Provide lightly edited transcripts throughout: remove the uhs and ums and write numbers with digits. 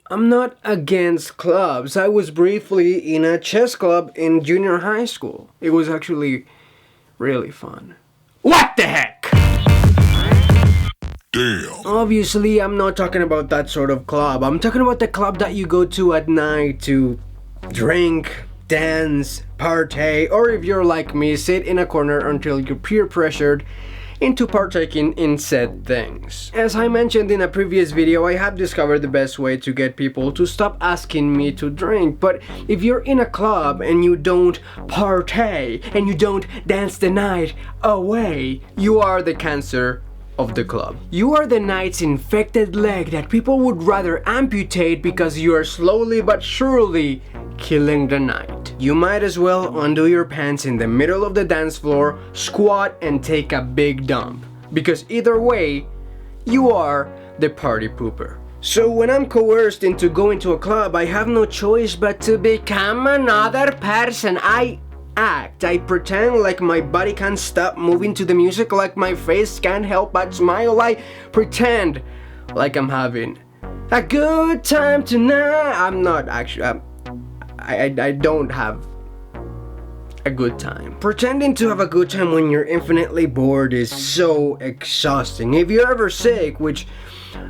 I'm not against clubs. I was briefly in a chess club in junior high school. It was actually really fun. What the heck? Damn. Obviously, I'm not talking about that sort of club. I'm talking about the club that you go to at night to drink, dance, partay, or if you're like me, sit in a corner until you're peer pressured into partaking in said things. As I mentioned in a previous video, I have discovered the best way to get people to stop asking me to drink. But if you're in a club and you don't partay and you don't dance the night away, you are the cancer of the club. You are the night's infected leg that people would rather amputate because you are slowly but surely killing the night. You might as well undo your pants in the middle of the dance floor, squat and take a big dump. Because either way, you are the party pooper. So when I'm coerced into going to a club, I have no choice but to become another person. I pretend like my body can't stop moving to the music, like my face can't help but smile. I pretend like I'm having a good time tonight. I'm not actually. I don't have a good time. Pretending to have a good time when you're infinitely bored is so exhausting. If you're ever sick, which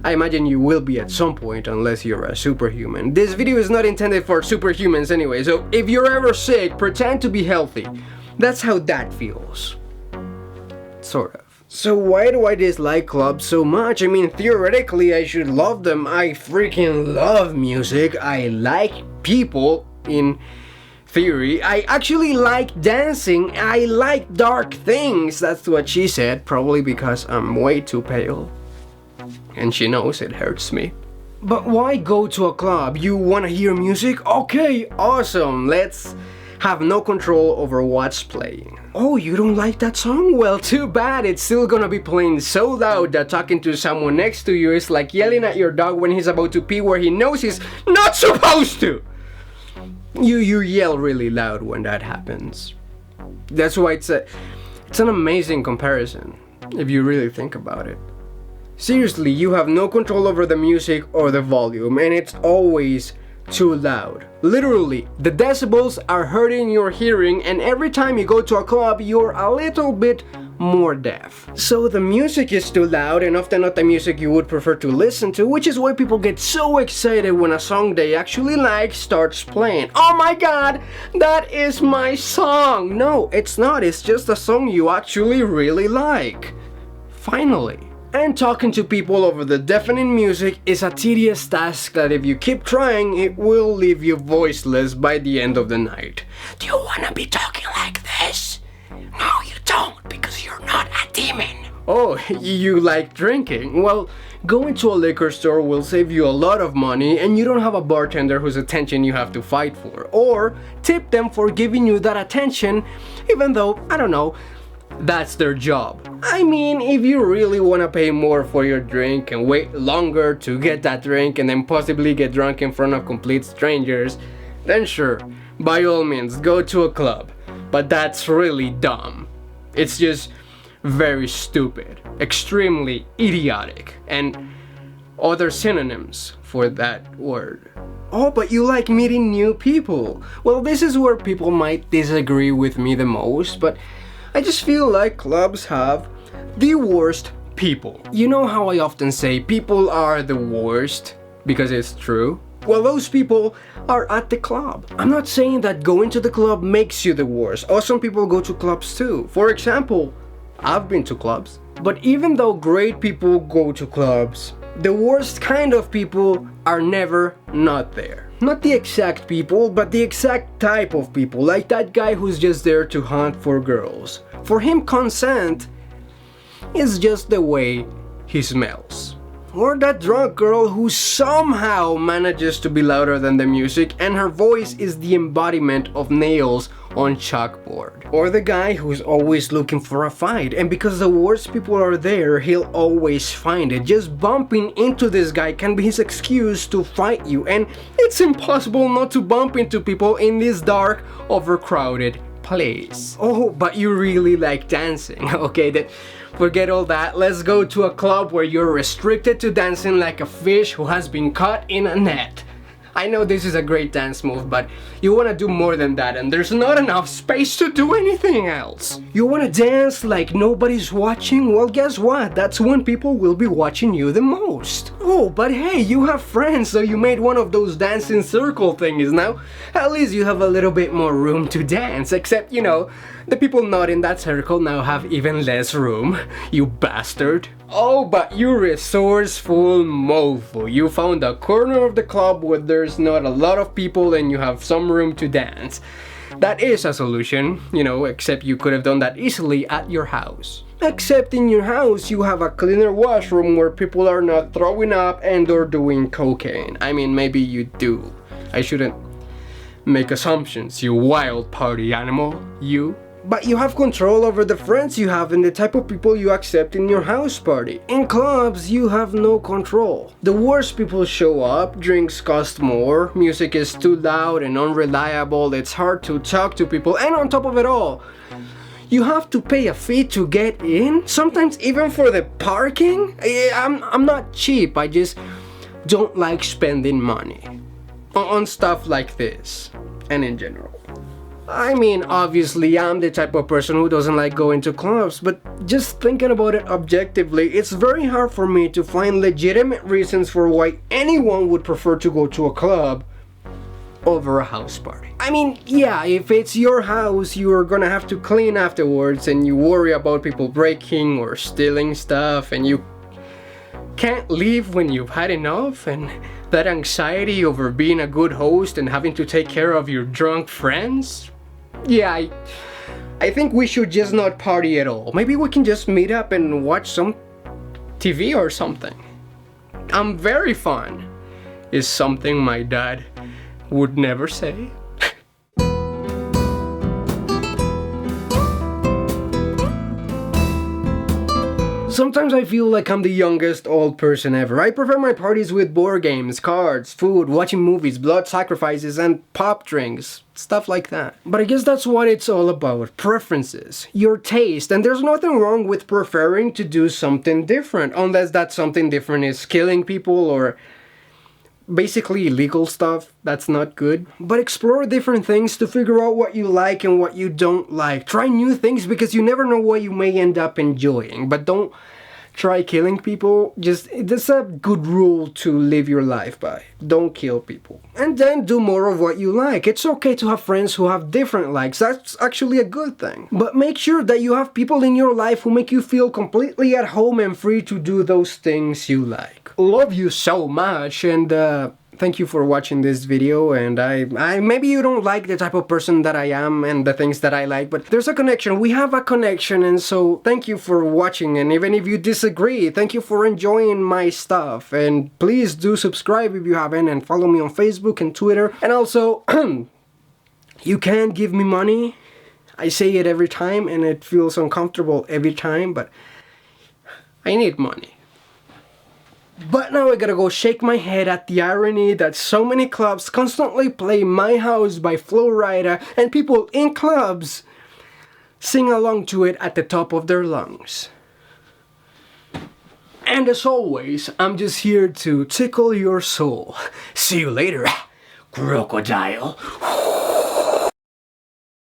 I imagine you will be at some point unless you're a superhuman. This video is not intended for superhumans anyway, so if you're ever sick, pretend to be healthy. That's how that feels. Sort of. So why do I dislike clubs so much? I mean, theoretically I should love them. I freaking love music. I like people in theory. I actually like dancing. I like dark things. That's what she said, probably because I'm way too pale. And she knows it hurts me. But why go to a club? You wanna hear music? Okay, awesome. Let's have no control over what's playing. Oh, you don't like that song? Well, too bad. It's still gonna be playing so loud that talking to someone next to you is like yelling at your dog when he's about to pee where he knows he's not supposed to. You yell really loud when that happens. That's why it's an amazing comparison, if you really think about it. Seriously, you have no control over the music or the volume, and it's always too loud. Literally, the decibels are hurting your hearing, and every time you go to a club, you're a little bit more deaf. So the music is too loud, and often not the music you would prefer to listen to, which is why people get so excited when a song they actually like starts playing. Oh my god, that is my song! No, it's not, it's just a song you actually really like. Finally. And talking to people over the deafening music is a tedious task that if you keep trying, it will leave you voiceless by the end of the night. Do you wanna be talking like this? No, you don't, because you're not a demon. Oh, you like drinking? Well, going to a liquor store will save you a lot of money and you don't have a bartender whose attention you have to fight for. Or tip them for giving you that attention, even though, I don't know, that's their job. I mean, if you really want to pay more for your drink and wait longer to get that drink and then possibly get drunk in front of complete strangers, then sure, by all means, go to a club. But that's really dumb. It's just very stupid, extremely idiotic, and other synonyms for that word. Oh, but you like meeting new people. Well, this is where people might disagree with me the most, but I just feel like clubs have the worst people. You know how I often say people are the worst because it's true? Well, those people are at the club. I'm not saying that going to the club makes you the worst. Awesome people go to clubs too. For example, I've been to clubs. But even though great people go to clubs, the worst kind of people are never not there. Not the exact people, but the exact type of people, like that guy who's just there to hunt for girls. For him, consent is just the way he smells. Or that drunk girl who somehow manages to be louder than the music and her voice is the embodiment of nails on chalkboard. Or the guy who's always looking for a fight, and because the worst people are there, he'll always find it. Just bumping into this guy can be his excuse to fight you, and it's impossible not to bump into people in this dark, overcrowded place. Oh, but you really like dancing. Okay, forget all that. Let's go to a club where you're restricted to dancing like a fish who has been caught in a net. I know this is a great dance move, but you want to do more than that, and there's not enough space to do anything else. You want to dance like nobody's watching? Well, guess what? That's when people will be watching you the most. Oh, but hey, you have friends, so you made one of those dancing circle thingies now. At least you have a little bit more room to dance, except, you know, the people not in that circle now have even less room, you bastard. Oh, but you resourceful mofo. You found a corner of the club where there's not a lot of people and you have some room to dance. That is a solution, you know, except you could have done that easily at your house. Except in your house you have a cleaner washroom where people are not throwing up and or doing cocaine. I mean, maybe you do. I shouldn't make assumptions, you wild party animal, you. But you have control over the friends you have and the type of people you accept in your house party. In clubs, you have no control. The worse people show up, drinks cost more, music is too loud and unreliable, it's hard to talk to people, and on top of it all, you have to pay a fee to get in, sometimes even for the parking. I'm not cheap, I just don't like spending money on stuff like this, and in general. I mean, obviously, I'm the type of person who doesn't like going to clubs, but just thinking about it objectively, it's very hard for me to find legitimate reasons for why anyone would prefer to go to a club over a house party. I mean, yeah, if it's your house, you're gonna have to clean afterwards and you worry about people breaking or stealing stuff and you can't leave when you've had enough, and that anxiety over being a good host and having to take care of your drunk friends. Yeah, I think we should just not party at all. Maybe we can just meet up and watch some TV or something. I'm very fun is something my dad would never say. Sometimes I feel like I'm the youngest old person ever. I prefer my parties with board games, cards, food, watching movies, blood sacrifices, and pop drinks. Stuff like that. But I guess that's what it's all about. Preferences. Your taste. And there's nothing wrong with preferring to do something different. Unless that something different is killing people or basically illegal stuff. That's not good. But explore different things to figure out what you like and what you don't like. Try new things because you never know what you may end up enjoying. But don't try killing people. That's a good rule to live your life by. Don't kill people. And then do more of what you like. It's okay to have friends who have different likes. That's actually a good thing. But make sure that you have people in your life who make you feel completely at home and free to do those things you like. Love you so much, and thank you for watching this video. And I maybe you don't like the type of person that I am and the things that I like, but there's a connection. We have a connection, and so thank you for watching. And even if you disagree, thank you for enjoying my stuff. And please do subscribe if you haven't, and follow me on Facebook and Twitter. And also, you can give me money. I say it every time, and it feels uncomfortable every time, but I need money. But now I gotta go shake my head at the irony that so many clubs constantly play My House by Flo Rida and people in clubs sing along to it at the top of their lungs. And as always, I'm just here to tickle your soul. See you later, crocodile.